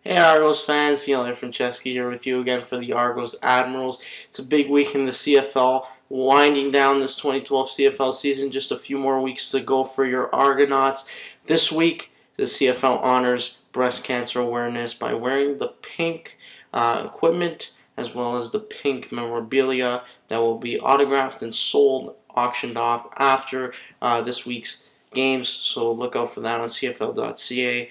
Hey Argos fans, Daniele Franceschi here with you again for the Argos Admirals. It's a big week in the CFL, winding down this 2012 CFL season. Just a few more weeks to go for your Argonauts. This week, the CFL honors breast cancer awareness by wearing the pink equipment as well as the pink memorabilia that will be autographed and sold, auctioned off after this week's games. So look out for that on CFL.ca.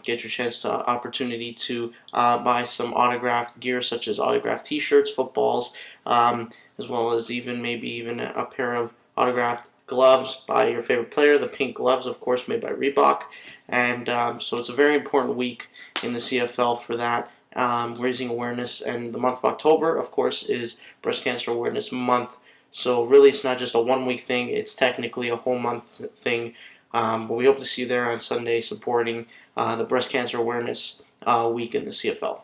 Get your chance to opportunity to buy some autographed gear, such as autographed T-shirts, footballs, as well as maybe even a pair of autographed gloves by your favorite player. The pink gloves, of course, made by Reebok, and so it's a very important week in the CFL for that. Raising awareness, and the month of October, of course, is Breast Cancer Awareness Month. So really, it's not just a one-week thing; it's technically a whole month thing. But we hope to see you there on Sunday supporting the Breast Cancer Awareness Week in the CFL.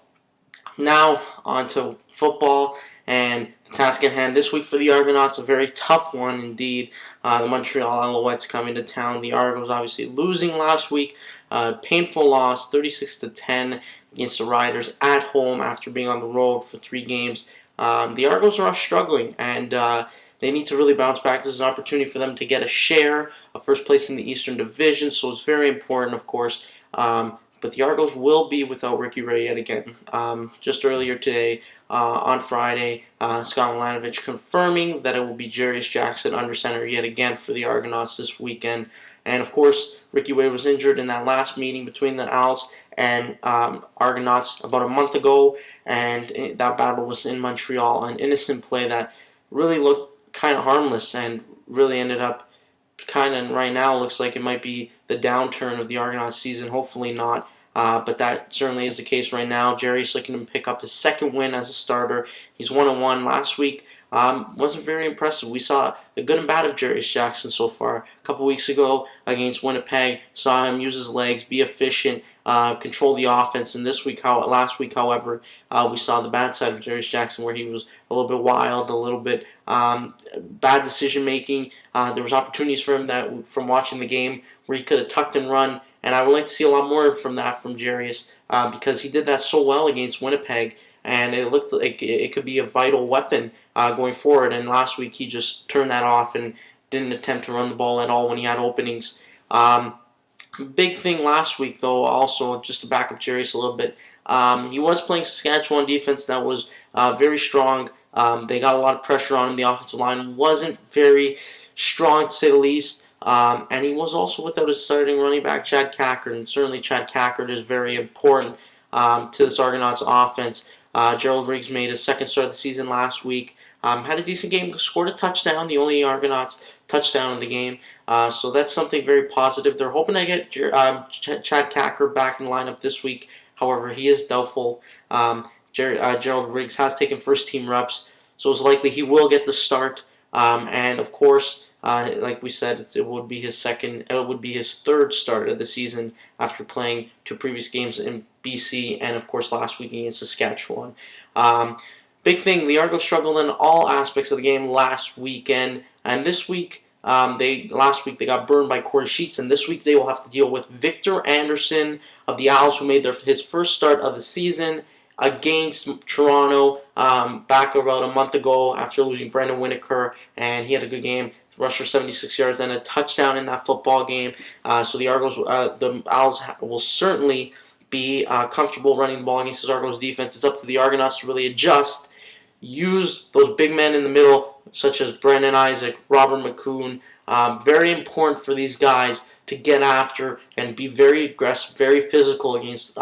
Now, on to football and the task at hand this week for the Argonauts, a very tough one indeed. The Montreal Alouettes coming to town. The Argos obviously losing last week. Painful loss, 36-10 against the Riders at home after being on the road for 3 games. The Argos are struggling, and they need to really bounce back. This is an opportunity for them to get a share of first place in the Eastern Division, so it's very important, of course. But the Argos will be without Ricky Ray yet again. Just earlier today, on Friday, Scott Milanovich confirming that it will be Jarius Jackson under center yet again for the Argonauts this weekend. And of course, Ricky Ray was injured in that last meeting between the Owls and Argonauts about a month ago, and that battle was in Montreal, an innocent play that really looked kind of harmless and really ended up kind of right now looks like it might be the downturn of the Argonauts season. Hopefully not, but that certainly is the case right now. Jerry's looking to pick up his second win as a starter. He's 1-1 last week. Wasn't very impressive. We saw the good and bad of Jarius Jackson so far. A couple weeks ago against Winnipeg, saw him use his legs, be efficient, control the offense. And last week, however, we saw the bad side of Jarius Jackson, where he was a little bit wild, a little bit bad decision making. There was opportunities for him from watching the game where he could have tucked and run, and I would like to see a lot more from Jarius because he did that so well against Winnipeg, and it looked like it could be a vital weapon going forward. And last week he just turned that off and didn't attempt to run the ball at all when he had openings. Big thing last week, though, also just to back up Jarius a little bit, he was playing Saskatchewan defense that was very strong. They got a lot of pressure on him. The offensive line wasn't very strong, to say the least. And he was also without his starting running back, Chad Cackard. And certainly Chad Cackard is very important to this Argonauts offense. Gerald Riggs made his second start of the season last week. Had a decent game, scored a touchdown, the only Argonauts touchdown in the game. So that's something very positive. They're hoping to get Chad Cackard back in the lineup this week. However, he is doubtful. Gerald Riggs has taken first-team reps, so it's likely he will get the start. And of course, like we said, it would be his third start of the season after playing 2 previous games in BC and of course last week against Saskatchewan. Big thing, the Argos struggled in all aspects of the game last weekend, and this week last week they got burned by Corey Sheets, and this week they will have to deal with Victor Anderson of the Owls, who made his first start of the season against Toronto back about a month ago after losing Brendan Whitaker, and he had a good game. Rushed for 76 yards and a touchdown in that football game. So the Owls will certainly be comfortable running the ball against this Argos defense. It's up to the Argonauts to really adjust, use those big men in the middle, such as Brendan Isaac, Robert McCoon. Very important for these guys to get after and be very aggressive, very physical against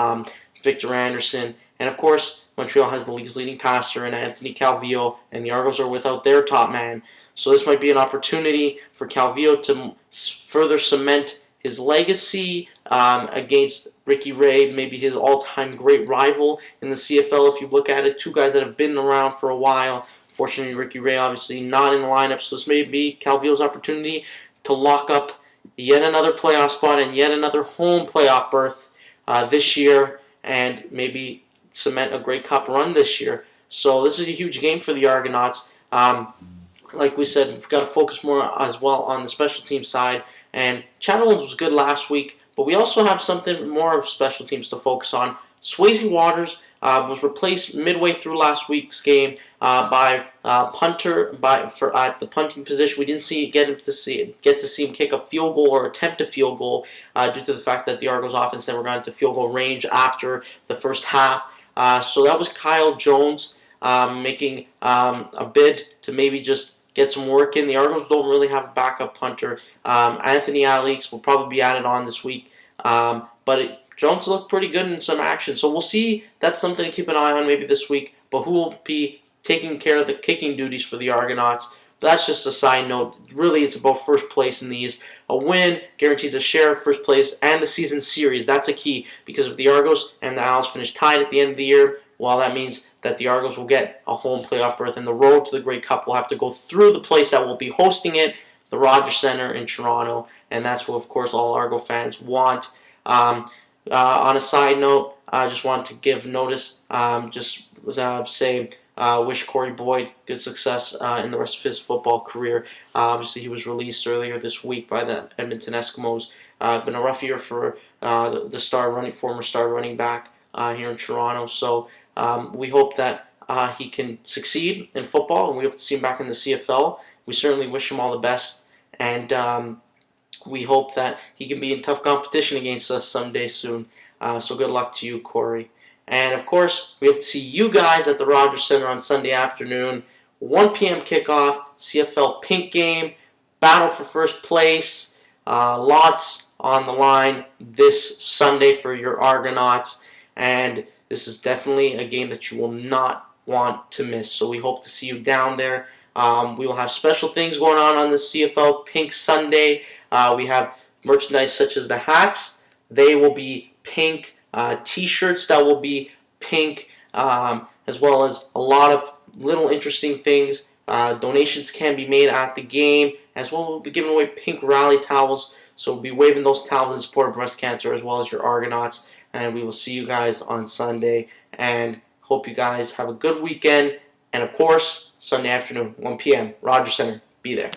Victor Anderson. And of course, Montreal has the league's leading passer in Anthony Calvillo, and the Argos are without their top man. So this might be an opportunity for Calvillo to further cement his legacy against Ricky Ray, maybe his all-time great rival in the CFL. If you look at it, 2 guys that have been around for a while. Fortunately, Ricky Ray obviously not in the lineup, so this may be Calvillo's opportunity to lock up yet another playoff spot and yet another home playoff berth this year, and maybe cement a Grey Cup run this year. So this is a huge game for the Argonauts. Like we said, we've got to focus more as well on the special team side. And Chad Owens was good last week, but we also have something more of special teams to focus on. Swayze Waters was replaced midway through last week's game by punter for at the punting position. We didn't get to see him kick a field goal or attempt a field goal due to the fact that the Argos offense never got into field goal range after the first half. So that was Kyle Jones making a bid to maybe just get some work in. The Argos don't really have a backup punter. Anthony Alex will probably be added on this week, but Jones looked pretty good in some action. So we'll see. That's something to keep an eye on maybe this week. But who will be taking care of the kicking duties for the Argonauts? But that's just a side note. Really, it's about first place in these. A win guarantees a share of first place and the season series. That's a key, because if the Argos and the Owls finish tied at the end of the year, well, that means that the Argos will get a home playoff berth, and the road to the Grey Cup will have to go through the place that will be hosting it, the Rogers Centre in Toronto, and that's what, of course, all Argo fans want. On a side note, I just want to give notice, wish Corey Boyd good success in the rest of his football career. Obviously, he was released earlier this week by the Edmonton Eskimos. Been a rough year for the former star running back here in Toronto. So we hope that he can succeed in football, and we hope to see him back in the CFL. We certainly wish him all the best, and we hope that he can be in tough competition against us someday soon. So good luck to you, Corey. And of course, we hope to see you guys at the Rogers Centre on Sunday afternoon. 1 p.m. kickoff, CFL Pink game, battle for first place. Lots on the line this Sunday for your Argonauts. And this is definitely a game that you will not want to miss. So we hope to see you down there. We will have special things going on the CFL Pink Sunday. We have merchandise such as the hats. They will be pink. T-shirts that will be pink, as well as a lot of little interesting things. Donations can be made at the game, as well. We'll be giving away pink rally towels, so we'll be waving those towels in support of breast cancer, as well as your Argonauts. And we will see you guys on Sunday, and hope you guys have a good weekend. And of course, Sunday afternoon, 1 p.m., Rogers Centre. Be there.